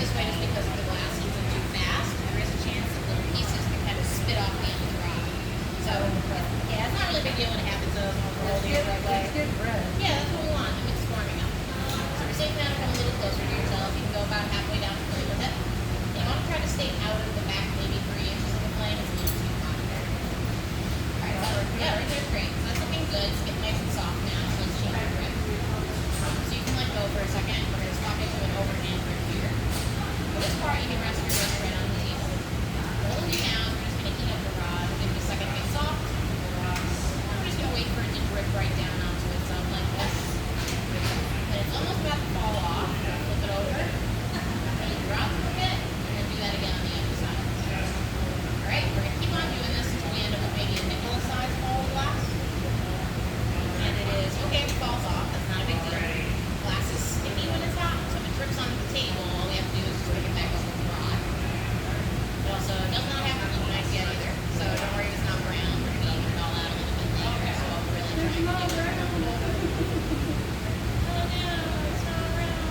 this way just because if the glass heats up too fast, there is a chance that little pieces can kind of spit off the end of the rod. So, yeah, it's not really a big deal when it happens though, as long as we're holding it the right way. It's good bread. Yeah, that's what we want. It makes it warming up. So for safe now, come a little closer to yourself. You can go about halfway down the flame with it. And you want to try to stay out of the back maybe 3 inches of the flame. It's a little too hot there. Alright, so yeah, right there's great. So that's looking good. It's getting nice and soft now, so let's change your grip. So you can let go for a second. We're going to swap into an overhand grip here. For this part, you can rest your wrist right on the table. What we'll do now is we're just going to heat up the rod. We'll give it a second to get soft. And we're just going to wait for it to drip right down onto itself like this. And it's almost about to fall off. Flip it over. And drop it a bit. And do that again on the other side. Alright, we're going to keep on doing this until we end up with maybe a nickel-sized ball of glass. And it is okay if it falls off. That's not a big deal. Glass is sticky when it's hot, so if it drips onto the table, all we have to do is just pick it back up with the rod. It also does not have to look nice yet either, so don't worry if it's not brown. We're going to even it all out a little bit later, so I'm really trying to do it. Oh no, it's not brown.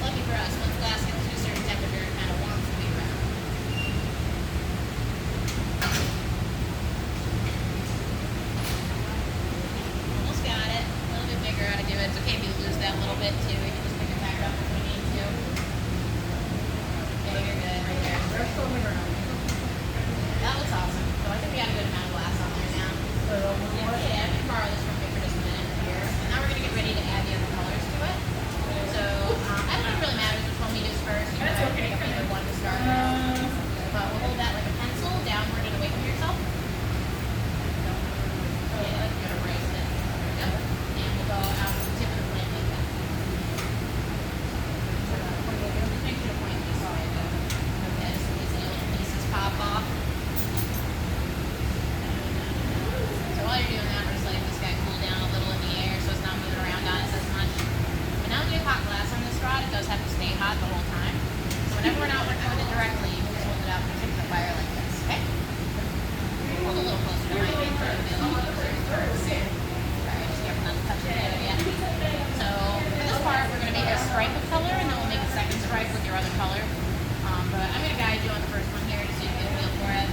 Lucky for us, once glass gets to a certain temperature, it kind of wants to be brown. Almost got it. A little bit bigger how to do it. It's okay if you lose that little bit too. You can just pick it back up if you need to. Okay, you're good right there. Rest on the ground. That looks awesome. So I think we got a good amount of glass on there now. Yeah, I can borrow this from me for just a minute here. And now we're going to get ready to add the other colors to it. So I don't think it really matters which one we use first. You can pick up either one to start with. But we'll hold that like a pencil downward and away from yourself. Yeah, like you're going to raise it. There we go. And we'll go out to the tip of the flame like that. Just make sure to point this way though. Okay, so these little pieces pop off. So while you're doing that, we're just letting this guy cool down a little in the air so it's not moving around on us as much. But now we have hot glass on this rod, it does have to stay hot the whole time. So whenever we're not working with it directly, you can just hold it out and tip the fire like this, okay? Hold a little closer to my hand for a bit. Alright, just careful not to touch it yet. So for this part, we're going to make a stripe of color, and then we'll make a second stripe with your other color. But I'm going to guide you on the first one here to so you can get a feel for it.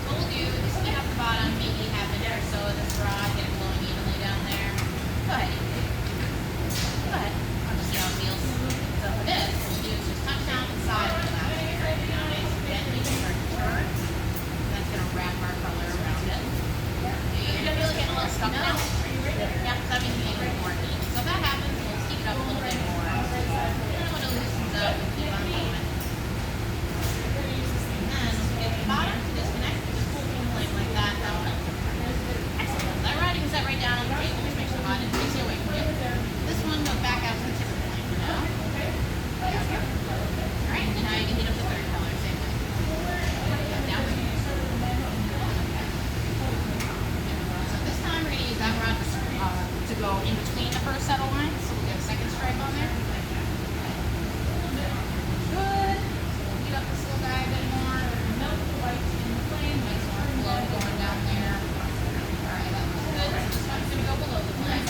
So what we'll do is heat up the bottom, maybe half an inch or so of this rod, get it glowing evenly down there. Go ahead. Go ahead. I'll just see how it feels. So for this, what we'll do is just touch down the side of the glass here. Nice and gently start to turn. And that's going to wrap our color around it. You're going to feel it getting a little stuck now. Yeah, because that means you need a little more heat. So if that happens, we'll heat it up a little bit more. And then when it loosens up, we'll keep on going. And then once we get to the bottom, disconnect, just pull from the flame like that. That'll help. Excellent. That rod you can set right down on the table. Just make sure the rod isn't facing away from you. This one goes back out to the tip of the flame for now. Alright, and now you can heat up the third color, same way. Down. So this time we're going to use that rod to go in between the first set of lines. So we'll get a second stripe on there. Good. Heat up this little guy a bit more. Melt the whites in the flame. Nice more flow going down there. Alright, that looks good. So this one's going to go below the flame.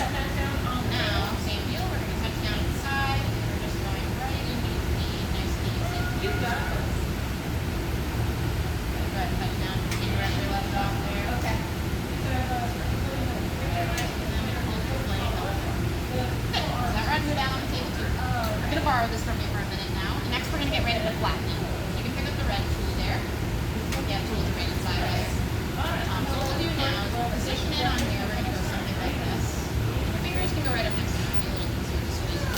Now, same deal. We're going to touch down to the side. We're just going right in between. Nice and easy. You got it. Go ahead and touch down. Continue right where we left off there. Okay. Down on the table too. We're going to borrow this from you for a minute now. And next we're going to get ready to flatten it. You can pick up the red tool there. Yeah, tools are right inside us. So what we'll do now is we'll position it on here. We're going to go something like this. Your fingers can go right up next to it. It'll be a little easier to squeeze it.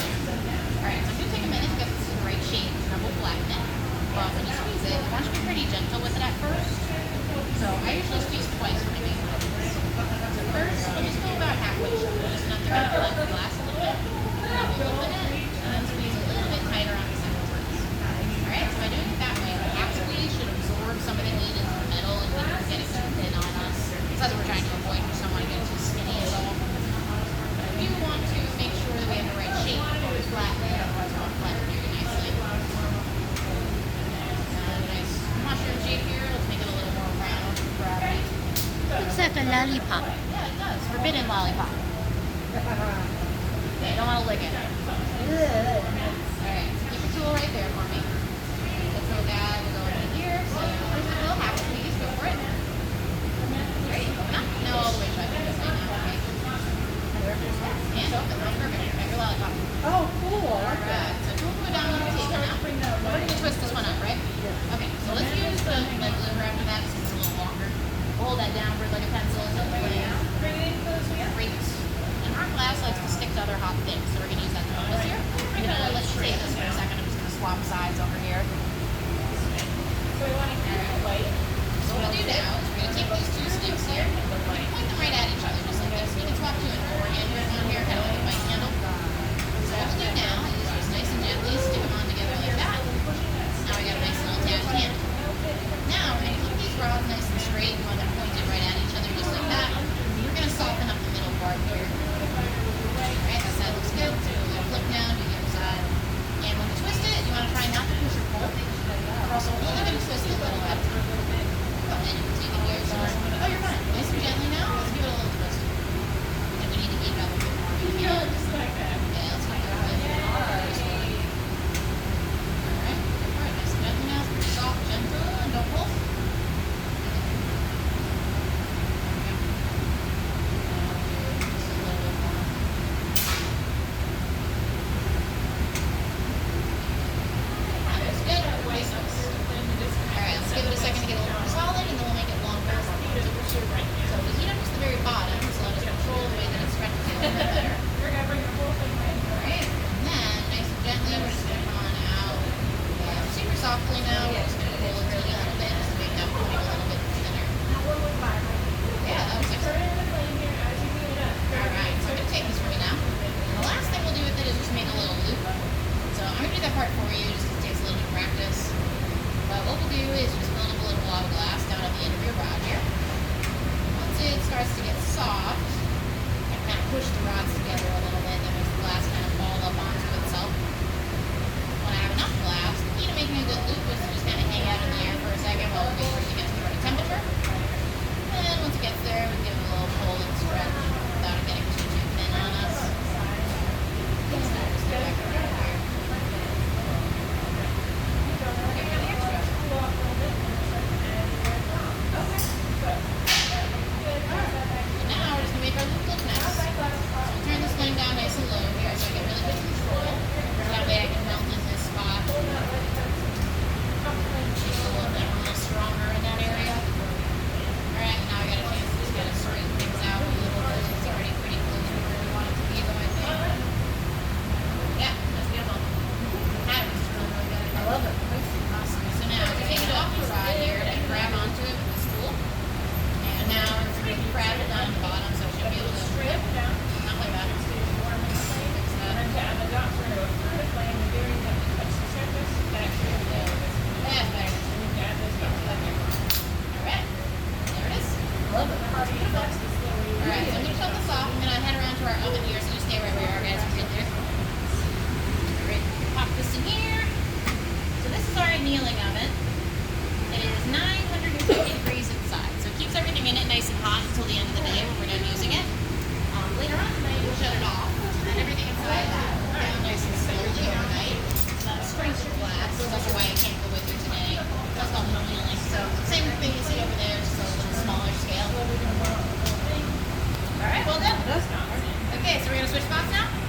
Alright, so it's going to take a minute to get this to the right shape. And then we'll flatten it. But when you squeeze it, I want you to be pretty gentle with it at first. So I usually squeeze twice when I make it. So first, we'll just go about halfway. Just enough to kind of fill out the glass a little bit. We'll open it and then squeeze a little bit tighter on the second ones. Alright, so by doing it that way, the half squeeze should absorb some of the heat into the middle and we can get it too thin on us. That's what we're trying to avoid. We just don't want to get lick it. Alright, keep your tool right there for me. Let's go down, we'll go into here. So, we'll have it, please. Go for it. Great. No, all the way shut. Just right now, okay? And open. That's perfect. Got your lollipop. Oh, cool. I like that. Alright, so we'll put it down on the table now. We're going to twist this one up, right? Yeah. Okay, so let's use the liver after that since it's a little longer. We'll hold that down for like a pencil until it lands. Great. And our glass likes to stick to other hot things, so we're going to use that to hold this here. I'm going to let you take this for a second. I'm just going to swap sides over here. So what we'll do now is we're going to take these two sticks here. We're going to point them right at each other, just like this. You can swap to an oar handle on here, kind of like a bike handle. So what we'll do now is just nice and gently stick them on together like that. Now we got a nice little attached handle. Now we're going to keep these rods nice and straight. We want them pointed right at each other, just like that. We're going to soften up the middle part here. Alright, that side looks good. So we'll flip down to the other side. And when you twist it, you want to try not to push or pull. We're also only going to twist it a little at a time. And you can take it here. Oh, you're fine. Nice and gently now. Let's give it a little twist. And we need to heat it up a bit more. Yeah, just like that. Yeah, let's keep it up. Alright. Nice and gently now. Soft, gentle, and don't pull. Softly now, we're just going to pull it a little bit just to make that point a little bit thinner. Yeah, that was excellent. Alright, so I'm going to take this for you now. And the last thing we'll do with it is just make a little loop. So I'm going to do that part for you just because it takes a little bit of practice. But what we'll do is just build up a little blob of glass down at the end of your rod here. Once it starts to get soft, you can kind of push the rods together a little bit. That makes the glass kind of ball up onto itself. When I have enough glass, the key to making a good loop is to just kind of hang out in the air for a second while we wait for it to get to the right temperature. And then once it gets there, we give it a little pull and stretch without it getting too thin on us. So just go back around here. Okay, for the extra. So now we're just going to make our loop look nice. So we'll turn this flame down nice and low here so I get really good control. That way I can melt in this spot. She's a little stronger in that area. Alright, now I got a chance to just kind of straighten things out a little bit. It's already pretty close to where we want it to be, though, I think. Yeah, that's beautiful. The pattern's really, really good. I love it. Awesome. So now, to take it off the rod here, and grab onto it with this tool. And now we're going to grab it down at the bottom so it should be able to strip. Not like that. Fix that. Love it. Beautiful. Alright, so I'm going to shut this off. I'm going to head around to our oven here, so you stay right where you are, guys. Right there. Alright, pop this in here. So this is our annealing oven. It is 950 degrees inside, so it keeps everything in it nice and hot until the end of the day when we're done using it. Later on tonight, we'll shut it off, and everything inside will down nice and slowly overnight. So that strength your glass. That's also why I can't go with you today. That's called annealing. So same thing you see over there, just a little smaller scale. Alright, well done. Okay, so we're going to switch spots now?